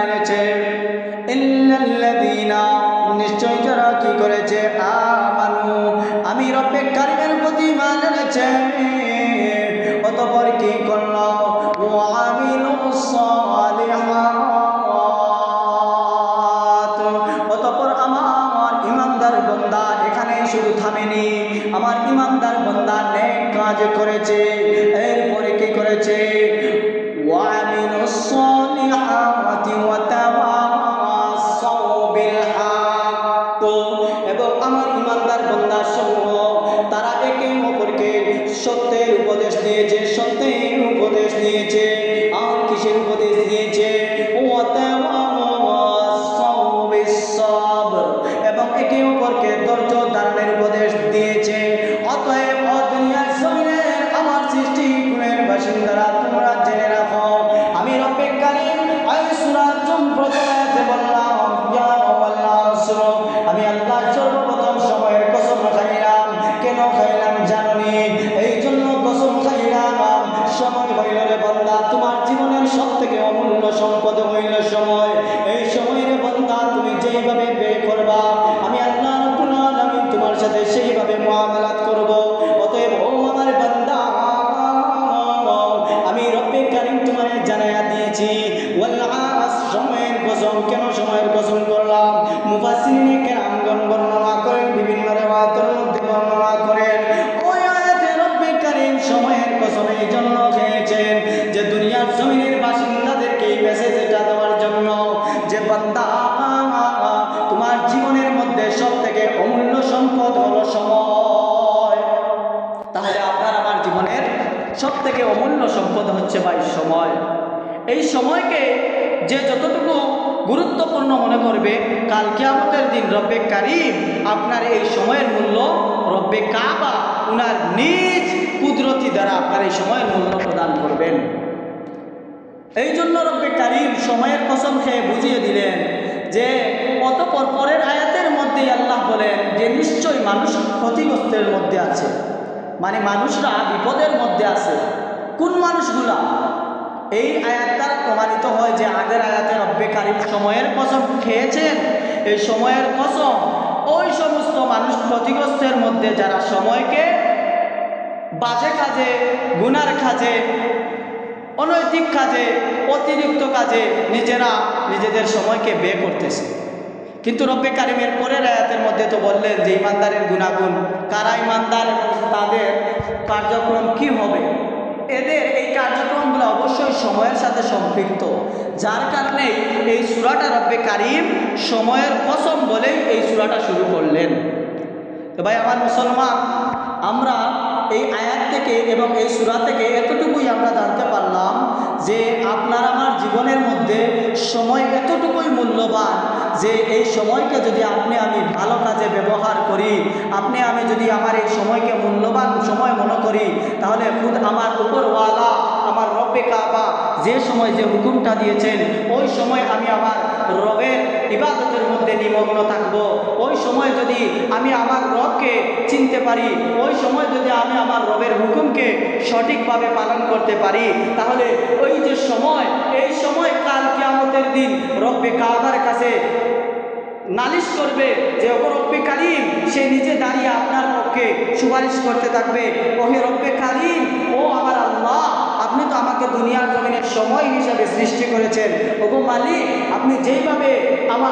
এনেছে, ইল্লাল্লাযীনা, নিশ্চয় যারা কি করেছে, আমানু, আমি রব্বে কারীমের প্রতি ঈমান এনেছে, অতঃপর কি করল, ওয়া আমিলুস সালিহাত, অতঃপর আমার ঈমানদার বান্দা এখানে শুধু থামেনি, আমার ঈমানদার বান্দা নেক কাজ করেছে, এরপরে কি করেছে, ওয়া আমিলুস সালিহাতি ওয়া তাওয়াসাউ বিল হক, এবং আমার ঈমানদার বান্দা সমূহ তারা একে অপরকে সত্যের উপদেশ দিয়েছে, সত্যের উপদেশ দিয়েছে, আর কিসের উপদেশ দিয়েছে, ওয়া তাওয়াসাউ বিস সাবর, এবং একে অপরকে ধৈর্য ধারণের উপদেশ দিয়েছে। অতএব দুনিয়ার জমিনে আমার সৃষ্টি কুলের বাসিন্দারা, তোমরা জেনে রাখো, আমি রব্বে কারীম এই সূরা প্রথমে বললাম, ইয়া ওয়াল আসর, আমি আল্লাহ সর্বপ্রথম সময়ের কসম খাইলাম। কেন খাইলাম জানি? এই জন্য কসম খাইলাম, সময় হইল রে বান্দা, তোমার জীবনের সবথেকে অমূল্য সম্পদ হইল সময়। এই সময়ের বান্দা তুমি যেইভাবে ব্যয় করবা, আমি আল্লাহ রাব্বুল আলামিন তোমার সাথে সেইভাবে মুআমালাত করব। অতএব ও আমার বান্দা, আমি রব্বে কারীম তোমারে জানায়া দিয়েছি, ওয়াল আস, সময়ের কসম। কেন সময়ের কসম করলাম? মুফাসসিরিনে কেরামগণ বর্ণনা করেন, বিভিন্ন রিওয়ায়াতের মধ্যে বর্ণনা করেন, ওই আয়াতে রব্বে কারীম সময়ের কসম এই জন্য খেয়েছেন যে দুনিয়ার জমিনের বাসিন্দাদেরকে এই মেসেজটা দেওয়ার জন্য যে বান্দা, তোমার জীবনের মধ্যে সবথেকে অমূল্য সম্পদ হলো সময়। তাহলে আপনার আমার জীবনের সবথেকে অমূল্য সম্পদ হচ্ছে ভাই সময়। এই সময়কে যে যতটুকু গুরুত্বপূর্ণ মনে করবে, কাল কিয়ামতের দিন রব্বে কারীম আপনার এই সময়ের মূল্য, রব্বে কাবা উনার নিজ কুদরতি দ্বারা আপনার এই সময়ের মূল্য প্রদান করবেন। এই জন্য রব্বে কারীম সময়ের কসম খেয়ে বুঝিয়ে দিলেন যে অতঃপর পরের আয়াতের মধ্যেই আল্লাহ বলেন যে নিশ্চয়ই মানুষ ক্ষতিগ্রস্তের মধ্যে আছে, মানে মানুষরা বিপদের মধ্যে আছে। কোন মানুষগুলা? এই আয়াত দ্বারা প্রমাণিত হয় যে আগের আয়াতে রব্বে কারীম সময়ের কসম খেয়েছেন। এই সময়ের কসম ওই সমস্ত মানুষ ক্ষতিগ্রস্তের মধ্যে যারা সময়কে বাজে কাজে, গুনার কাজে, অনৈতিক কাজে, অতিরিক্ত কাজে নিজেরা নিজেদের সময়কে ব্যয় করতেছে। কিন্তু রব্বে কারীমের পরের আয়াতের মধ্যে তো বললেন যে ইমানদারের গুণাগুণ, কারা ইমানদার, তাদের কার্যক্রম কি হবে। এদের এই কার্যক্রমগুলো অবশ্যই সময়ের সাথে সম্পৃক্ত, যার কারণে এই সূরাটা রব্বে কারীম সময়ের কসম বলেই এই সূরাটা শুরু করলেন। তো ভাই আমার মুসলমান, আমরা এই আয়াত থেকে এবং এই সূরা থেকে এতটুকুই আমরা জানতে পারলাম যে আপনার আমার জীবনের মধ্যে সময় এতটুকুই মূল্যবান যে এই সময়কে যদি আপনি আমি ভালো কাজে ব্যবহার করি, আপনি আমি যদি আমার এই সময়কে মূল্যবান সময় মনে করি, তাহলে খুদ আমার উপরওয়ালা, আমার রব্বে কাবা যে সময় যে হুকুমটা দিয়েছেন, ওই সময় আমি আমার রবের ইবাদতের মধ্যে নিমগ্ন থাকব। ওই সময় যদি আমি আমার রবকে চিনতে পারি, ওই সময় যদি আমি আমার রবের হুকুমকে সঠিকভাবে পালন করতে পারি, তাহলে ওই যে সময়, এই সময় কাল কিয়ামতের দিন রব্বে কাবার কাছে নালিশ করবে যে ও রব্বে কারীম, সে নিজে দাঁড়িয়ে আপনার পক্ষে সুপারিশ করতে থাকবে, ওহে রব্বে কারীম, ও আমার আল্লাহ, আপনি তো আমাকে দুনিয়ার জমিনের সময় হিসাবে সৃষ্টি করেছেন। ওগো মালিক, আপনি যেইভাবে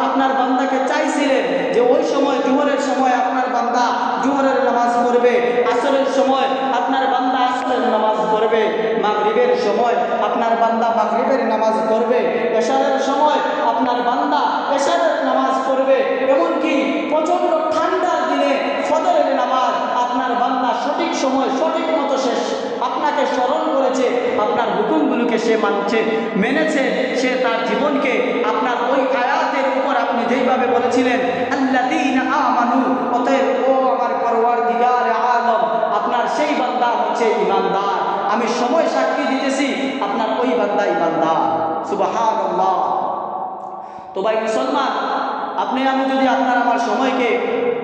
আপনার বান্দাকে চাইছিলেন যে ওই সময় জোহরের সময় আপনার বান্দা জোহরের নামাজ পড়বে, আসরের সময় আপনার বান্দা আসরের নামাজ পড়বে, মাগরিবের সময় আপনার বান্দা মাগরিবের নামাজ পড়বে, এশারের সময় আপনার বান্দা এশারের নামাজ পড়বে, এমনকি প্রচণ্ড ঠান্ডার দিনে ফজরের নামাজ আপনার বান্দা সঠিক সময় সঠিক মতো শেষ আপনাকে স্মরণ করেছে, আপনার হুকুমগুলোকে সে মানছে, মেনেছে, সে তার জীবনকে আপনার ওই আয়াতের উপর আপনি যেইভাবে বলেছিলেন আল্লাযীনা আমানু, অতএব ও আমার পরওয়ারদিগার আলম, আপনার সেই বান্দা হচ্ছে ঈমানদার। আমি সময় সাক্ষী দিতেছি আপনার ওই বান্দা ঈমানদার। সুবহানাল্লাহ। তো ভাই মুসলমান, আপনি আমি যদি আপনার আমার সময়কে,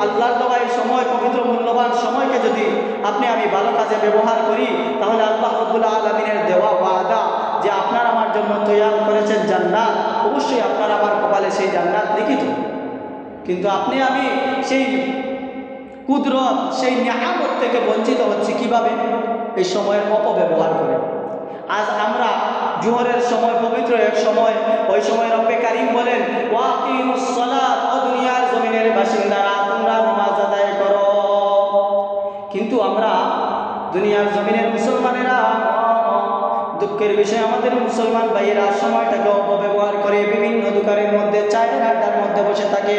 আল্লাহর দেওয়া এই সময়, পবিত্র মূল্যবান সময়কে যদি আপনি আমি ভালো কাজে ব্যবহার করি, তাহলে আল্লাহ রাব্বুল আলামিনের দেওয়া ওয়াদা যে আপনার আমার জন্য তৈয়ার করেছেন জান্নাত, অবশ্যই আপনার আমার কপালে সেই জান্নাত লিখিত, কিন্তু আপনি আমি সেই কুদরত সেই নিয়ামত থেকে বঞ্চিত হচ্ছি কিভাবে? এই সময়ের অপব্যবহার করে। আজ আমরা জোহরের সময়, পবিত্র এক সময়, ওই সময় রব্বে কারীম বলেন ওয়াকিমুস সালাত, ও দুনিয়ার জমিনের বাসিন্দারা তোমরা নামাজ আদায় করো। কিন্তু আমরা দুনিয়ার জমিনের মুসলমানেরা, দুঃখের বিষয় আমাদের মুসলমান ভাইয়েরা সময়টাকে অপব্যবহার করে বিভিন্ন দোকানের মধ্যে, চায়ের আড্ডার মধ্যে বসে থাকে।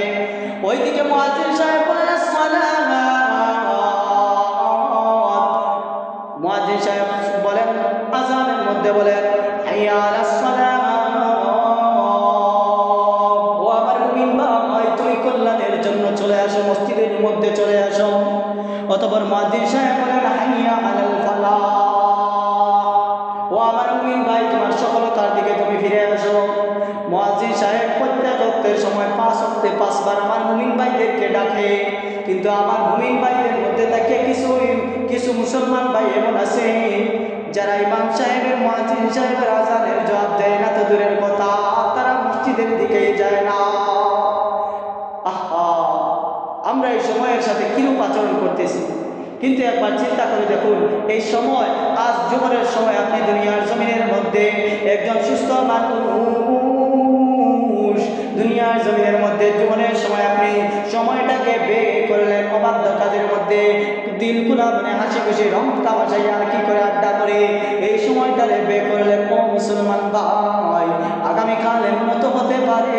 ওইদিকে মুয়াজ্জিন সাহেব বলেন আসসালাত, মুয়াজ্জিন সাহেব বলেন আযানের মধ্যে বলেন হাইয়া আলাস সালাত। ও আমার মুমিন ভাই, তুমি কল্যাণের জন্য চলে আসো, মসজিদের মধ্যে চলে আসো। অতঃপর মুয়াজ্জিন সাহেব বলেন হাইয়া আলাল ফালাহ। ও আমার মুমিন ভাই, তোমার সফলতার দিকে তুমি ফিরে আসো। মুয়াজ্জিন সাহেব প্রত্যেক ওয়াক্তের সময় 5 ওয়াক্তে 5 বার আমার মুমিন ভাইদেরকে ডাকে, কিন্তু আমার মুমিন ভাইদের মধ্যে থেকে কিছু মুসলমান ভাই এমন আছে যারা ইমাম সাহেবের, মুয়াজ্জিন সাহেবের আযানের জবাব দেয় না তো দূরের কথা, তারা মসজিদের দিকেই যায় না। আহা, আমরা এই সময়ের সাথে কিরূপ আচরণ করতেছি। কিন্তু একবার চিন্তা করে দেখুন, এই সময়, আজ জোহরের সময় আপনি দুনিয়ার জমিনের মধ্যে একজন সুস্থ মানুষ, দুনিয়ার জমিনের মধ্যে জোহরের সময় আপনি সময়টাকে ব্যয় করলেন অবাধ্য কাজের মধ্যে, দিল খোলা মানে হাসি খুশি রং তামাশাই আর কি করে আড্ডা করে এই সময়টারে ব্যয় করলেন। ও মুসলমান ভাই, আগামীকাল এমন হতে পারে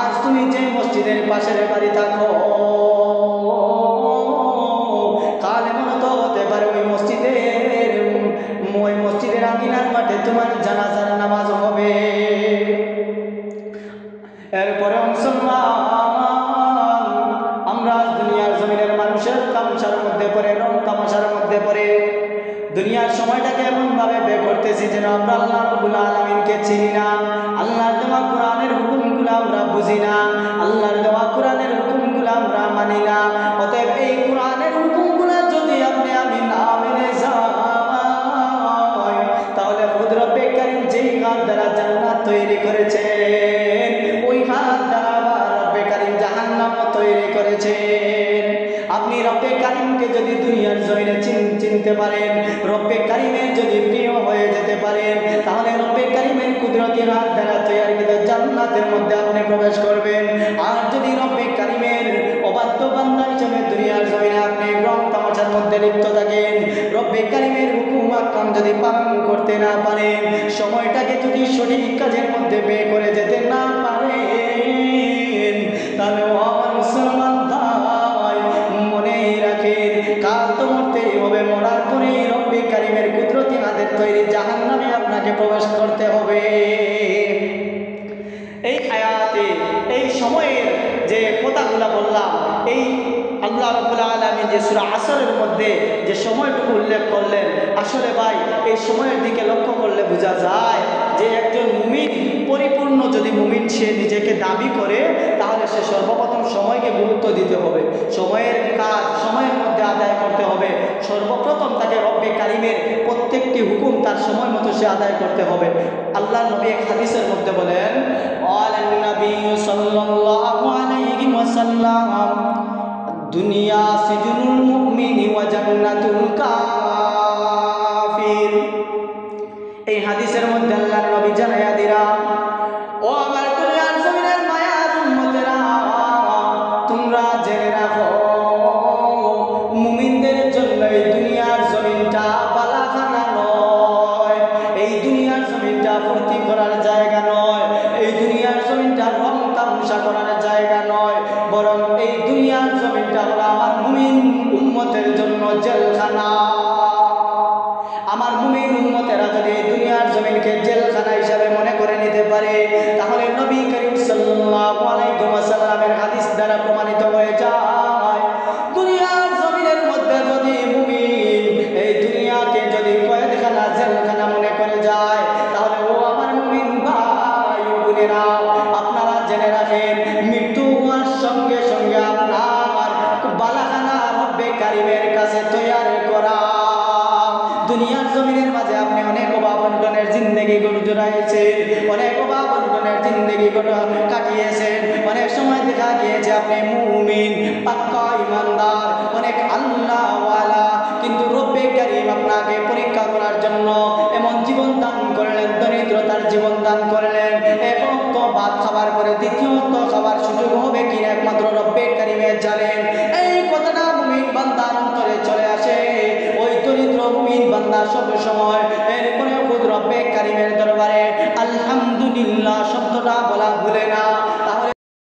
আজ তুমি যে মসজিদের পাশের বাড়ি থাকো, কাল এমন তো হতে পারে ওই মসজিদের আঙিনার মাঠে তোমার জানাজার নামাজ হবে। এরপরে মুসলমান, আমরা দুনিয়ার জমিনের মানুষের তামাশার মধ্যে পড়ে, রং তামাশার মধ্যে পড়ে দুনিয়ার সময়টাকে এমনভাবে ব্যয় করতেছি যেন আমরা আল্লাহ রাব্বুল আলামিনকে চিনি না, আল্লাহর দেওয়া কোরআনের হুকুমগুলো আমরা বুঝি না, আল্লাহর দেওয়া কোরআনের হুকুমগুলো আমরা মানি না। অতএব এই কোরআনের হুকুমগুলো যদি আপনি আমি না মেনে যাই, তাহলে খুদ রব্বে কারীম যেই হাত দ্বারা জান্নাত তৈরি করেছেন, ওই হাত দ্বারা রব্বে কারীম জাহান্নাম তৈরি করেছেন। আপনি রব্বে কারীমকে যদি দুনিয়ার জমিনে চিনতে পারেন, রব্বে কারীমের যদি প্রিয় হয়ে যেতে পারেন, তাহলে রব্বে কারীমের কুদরতি হাত দ্বারা তৈরিকৃত জান্নাতের মধ্যে আপনি প্রবেশ করবেন। আর যদি রব্বে কারীমের অবাধ্য বান্দা হিসেবে দুনিয়ার জমিনে আপনি রং তামাশার মধ্যে লিপ্ত থাকেন, রব্বে কারীমের হুকুম আহকাম যদি পালন করতে না পারেন, সময়টাকে যদি সঠিক কাজের মধ্যে ব্যয় করে যেতে না পারেন, তাহলে আমার মুসলমান ভাই মনে রাখেন, কাল তো মরতেই হবে, মরার পরেই রব্বে কারীমের কুদরতি হাতের তৈরি জাহান্নামে আপনাকে প্রবেশ করতে হবে। এই আয়াতে এই সময়ের যে কথাগুলো বললাম, এই আল্লাহ রাব্বুল আলামিন যে সূরা আসরের মধ্যে যে সময়টুকু উল্লেখ করলেন, আসলে ভাই এই সময়ের দিকে লক্ষ্য করলে বোঝা যায় যে একজন মুমিন, পরিপূর্ণ যদি মুমিন সে নিজেকে দাবি করে, তাহলে সে সর্বপ্রথম সময়কে গুরুত্ব দিতে হবে, সময়ের কাজ সময়ের মধ্যে আদায় করতে হবে। সর্বপ্রথম তাকে রব্বে কারীমের প্রত্যেকটি হুকুম তার সময় মতো সে আদায় করতে হবে। আল্লাহ নবী এক হাদিসের মধ্যে বলেন, আলান নবী সাল্লাল্লাহু আলাইহি ওয়াসাল্লাম দুনিয়া সিজনুল মুমিনি ওয়া জান্নাতুল কাফির। এই হাদিসের মধ্যে আল্লাহর নবী জানায়া দিলেন, ও আমার দুনিয়ার জমিনের মায়ার উম্মতেরা, তোমরা জেনে রাখো মুমিনদের জন্য এই দুনিয়ার জমিনটা বালাখানা নয়, এই দুনিয়ার জমিনটা ফুর্তি করার জায়গা নয়, এই দুনিয়ার জমিনটা রং তামাশা করার জায়গা নয়, বরং এই দুনিয়ার জমিনটা হলো আমার মুমিন উম্মতের জন্য জেলখানা। আমার মুমিন উম্মতেরা যদি এই দুনিয়ার জমিনকে জেলখানা হিসাবে মনে করে নিতে পারে, তাহলে নবী করিম সাল্লাল্লাহু আলাইহি ওয়াসাল্লামের হাদিস দ্বারা প্রমাণিত হয়ে যায়, দুনিয়ার জমিনের মধ্যে যদি মুমিন এই দুনিয়াকে যদি কয়েদখানা জেলখানা মনে করে যায়, তাহলে ও আমার মুমিন ভাই ও বোনেরা, আপনারা জেনে রাখেন মৃত্যু হওয়ার সঙ্গে সঙ্গে আপনার বালাখানা রব্বে কারীমের কাছে তৈরি করা। দুনিয়ার জমিনের মাঝে আপনি অনেক অভাব অনটনের জিন্দেগি জিন্দেগি জুড়াইছে, অনেক অভাব অনটনের জিন্দেগি কাটিয়েছেন। অনেক সময় দেখা গিয়েছে আপনি মুমিন, পাক্কা ইমানদার, অনেক আল্লাহওয়ালা, কিন্তু রব্বে কারীম আপনাকে পরীক্ষা করার জন্য এমন জীবন দান করলেন, দরিদ্রতার জীবন দান করলেন। এক ওয়াক্ত ভাত খাবার পরে দ্বিতীয় ওয়াক্ত খাবার সুযোগ হবে কিনা একমাত্র রব্বে কারীমের জানেন। এই কথাটা মুমিন বান্দার অন্তরে চলে আসে। ওই দরিদ্র মুমিন বান্দা সব সময় এরপরে খুদ রব্বে কারীমের দরবারে আলহামদুলিল্লাহ শব্দটা বলা ভুলে না।